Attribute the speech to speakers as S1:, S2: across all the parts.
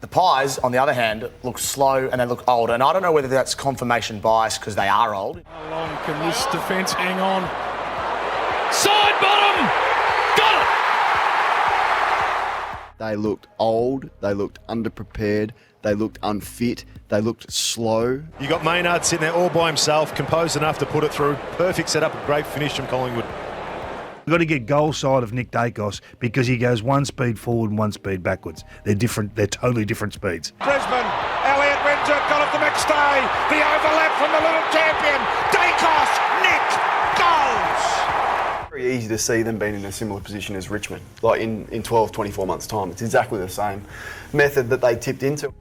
S1: The Pies, on the other hand, look slow and they look old. And I don't know whether that's confirmation bias because they are old.
S2: How long can this defence hang on? Side bottom! Got it!
S3: They looked old, they looked underprepared, they looked unfit, they looked slow.
S4: You got Maynard sitting there all by himself, composed enough to put it through. Perfect setup, a great finish from Collingwood.
S5: We've got to get goal side of Nick Dacos because he goes one speed forward and one speed backwards. They're different. They're totally different speeds.
S6: Brisbane, Elliott wins it, got it the next day. The overlap from the little champion. Dacos, Nick, goals.
S3: Very easy to see them being in a similar position as Richmond, like in 12, 24 months' time. It's exactly the same method that they tipped into.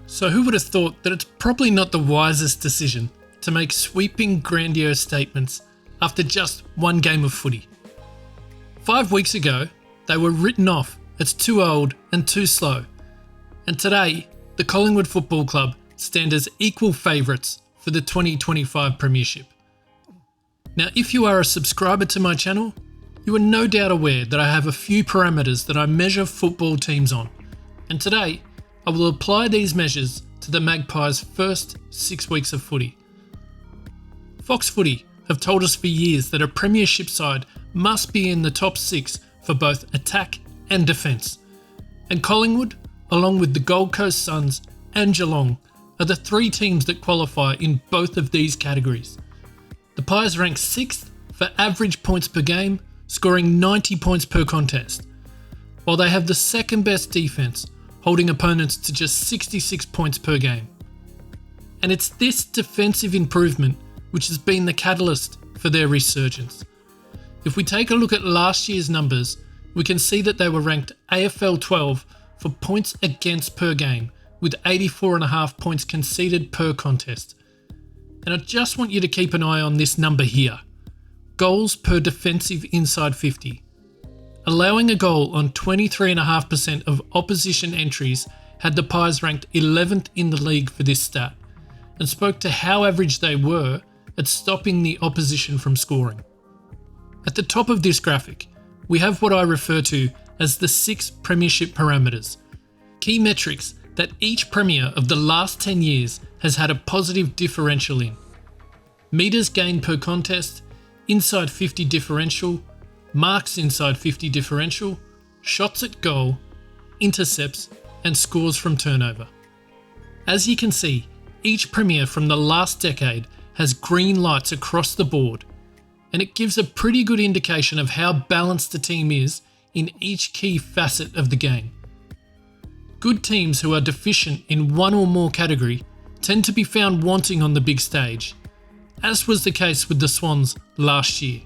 S7: So who would have thought that it's probably not the wisest decision to make sweeping, grandiose statements after just one game of footy? 5 weeks ago, they were written off as too old and too slow. And today, the Collingwood Football Club stand as equal favourites for the 2025 Premiership. Now, if you are a subscriber to my channel, you are no doubt aware that I have a few parameters that I measure football teams on. And today, I will apply these measures to the Magpies' first 6 weeks of footy. Fox Footy have told us for years that a Premiership side must be in the top 6 for both attack and defence. And Collingwood, along with the Gold Coast Suns and Geelong, are the 3 teams that qualify in both of these categories. The Pies rank 6th for average points per game, scoring 90 points per contest, while they have the second best defence, holding opponents to just 66 points per game. And it's this defensive improvement which has been the catalyst for their resurgence. If we take a look at last year's numbers, we can see that they were ranked AFL 12 for points against per game, with 84.5 points conceded per contest. And I just want you to keep an eye on this number here: goals per defensive inside 50. Allowing a goal on 23.5% of opposition entries had the Pies ranked 11th in the league for this stat, and spoke to how average they were at stopping the opposition from scoring. At the top of this graphic, we have what I refer to as the 6 Premiership parameters, key metrics that each Premier of the last 10 years has had a positive differential in: metres gained per contest, inside 50 differential, marks inside 50 differential, shots at goal, intercepts, and scores from turnover. As you can see, each Premier from the last decade has green lights across the board, and it gives a pretty good indication of how balanced the team is in each key facet of the game. Good teams who are deficient in one or more category tend to be found wanting on the big stage, as was the case with the Swans last year.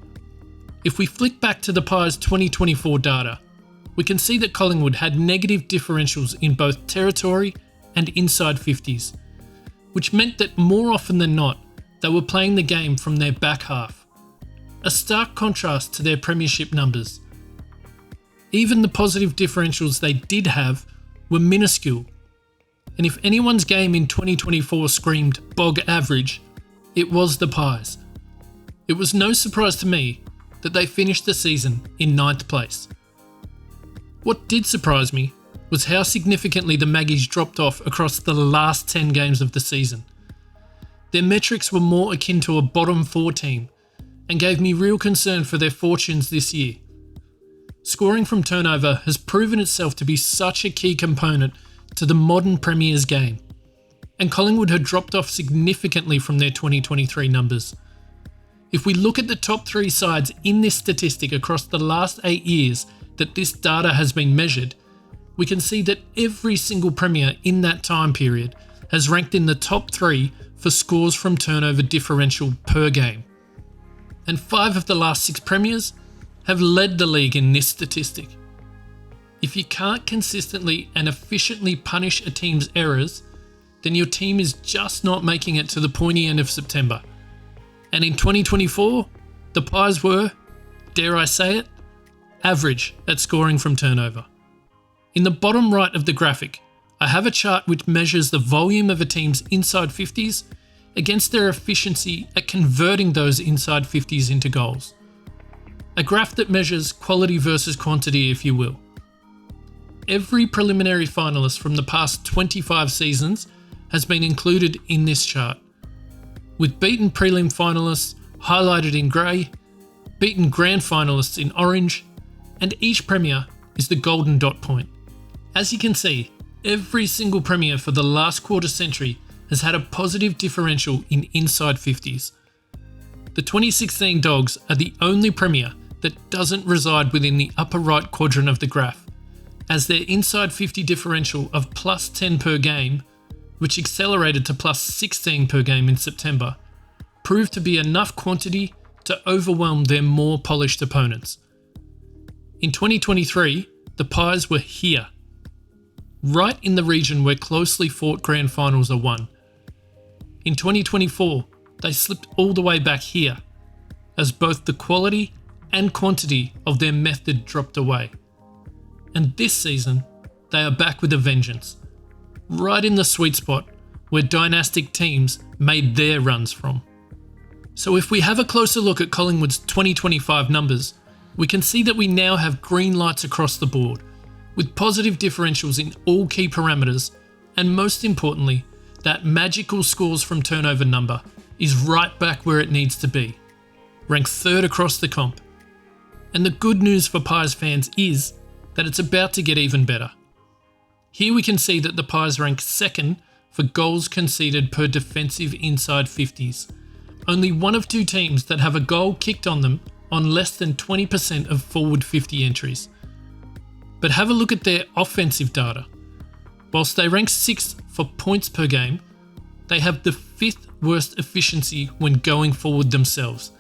S7: If we flick back to the Pies 2024 data, we can see that Collingwood had negative differentials in both territory and inside 50s, which meant that more often than not, they were playing the game from their back half. A stark contrast to their Premiership numbers. Even the positive differentials they did have were minuscule, and if anyone's game in 2024 screamed bog average, it was the Pies. It was no surprise to me that they finished the season in 9th place. What did surprise me was how significantly the Maggies dropped off across the last 10 games of the season. Their metrics were more akin to a bottom 4 team and gave me real concern for their fortunes this year. Scoring from turnover has proven itself to be such a key component to the modern Premier's game, and Collingwood had dropped off significantly from their 2023 numbers. If we look at the top 3 sides in this statistic across the last 8 years that this data has been measured, we can see that every single Premier in that time period has ranked in the top 3 for scores from turnover differential per game. And 5 of the last 6 Premiers have led the league in this statistic. If you can't consistently and efficiently punish a team's errors, then your team is just not making it to the pointy end of September. And in 2024, the Pies were, dare I say it, average at scoring from turnover. In the bottom right of the graphic, I have a chart which measures the volume of a team's inside 50s against their efficiency at converting those inside 50s into goals. a graph that measures quality versus quantity, if you will. Every preliminary finalist from the past 25 seasons has been included in this chart, with beaten prelim finalists highlighted in grey, beaten grand finalists in orange, and each premier is the golden dot point. As you can see, every single premier for the last quarter century has had a positive differential in inside 50s. The 2016 Dogs are the only premier that doesn't reside within the upper right quadrant of the graph, as their inside 50 differential of plus 10 per game, which accelerated to plus 16 per game in September, proved to be enough quantity to overwhelm their more polished opponents. In 2023, the Pies were here, right in the region where closely fought grand finals are won. In 2024, they slipped all the way back here, as both the quality and quantity of their method dropped away. And this season, they are back with a vengeance, right in the sweet spot where dynastic teams made their runs from. So if we have a closer look at Collingwood's 2025 numbers, we can see that we now have green lights across the board, with positive differentials in all key parameters, and most importantly, that magical scores from turnover number is right back where it needs to be, ranked third across the comp. And the good news for Pies fans is that it's about to get even better. Here we can see that the Pies rank second for goals conceded per defensive inside 50s, only one of two teams that have a goal kicked on them on less than 20% of forward 50 entries. But have a look at their offensive data. Whilst they rank 6th for points per game, they have the 5th worst efficiency when going forward themselves,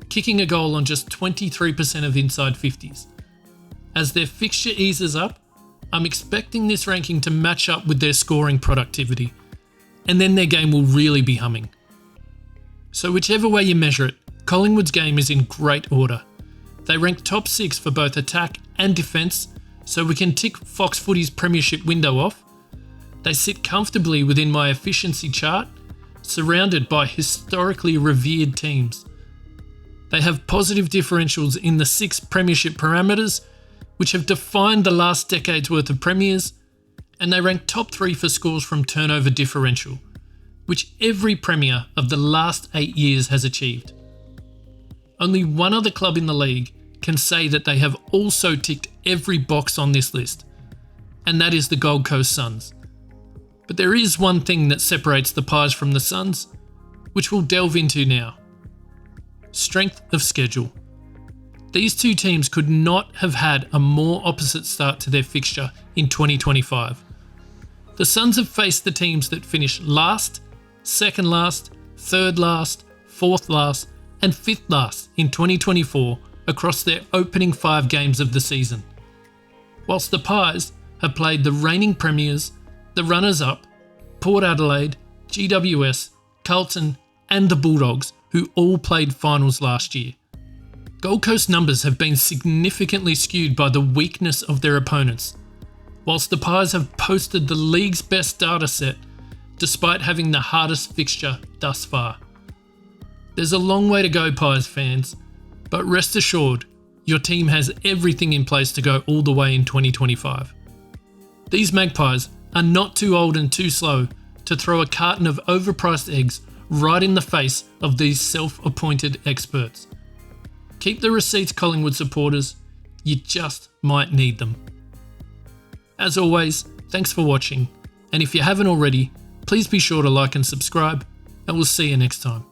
S7: kicking a goal on just 23% of inside 50s. As their fixture eases up, I'm expecting this ranking to match up with their scoring productivity, and then their game will really be humming. So whichever way you measure it, Collingwood's game is in great order. They rank top 6 for both attack and defence, so we can tick Fox Footy's Premiership window off. They sit comfortably within my efficiency chart, surrounded by historically revered teams. They have positive differentials in the 6 Premiership parameters, which have defined the last decade's worth of premiers, and they rank top 3 for scores from turnover differential, which every premier of the last 8 years has achieved. Only one other club in the league can say that they have also ticked every box on this list, and that is the Gold Coast Suns. But there is one thing that separates the Pies from the Suns, which we'll delve into now. Strength of schedule. These two teams could not have had a more opposite start to their fixture in 2025. The Suns have faced the teams that finished last, second last, third last, fourth last, and fifth last in 2024 across their opening 5 games of the season. Whilst the Pies have played the reigning premiers, the runners-up, Port Adelaide, GWS, Carlton, and the Bulldogs, who all played finals last year. Gold Coast numbers have been significantly skewed by the weakness of their opponents, whilst the Pies have posted the league's best data set despite having the hardest fixture thus far. There's a long way to go, Pies fans, but rest assured, your team has everything in place to go all the way in 2025. These Magpies are not too old and too slow to throw a carton of overpriced eggs right in the face of these self-appointed experts. Keep the receipts, Collingwood supporters. You just might need them. As always, thanks for watching, and if you haven't already, please be sure to like and subscribe, and we'll see you next time.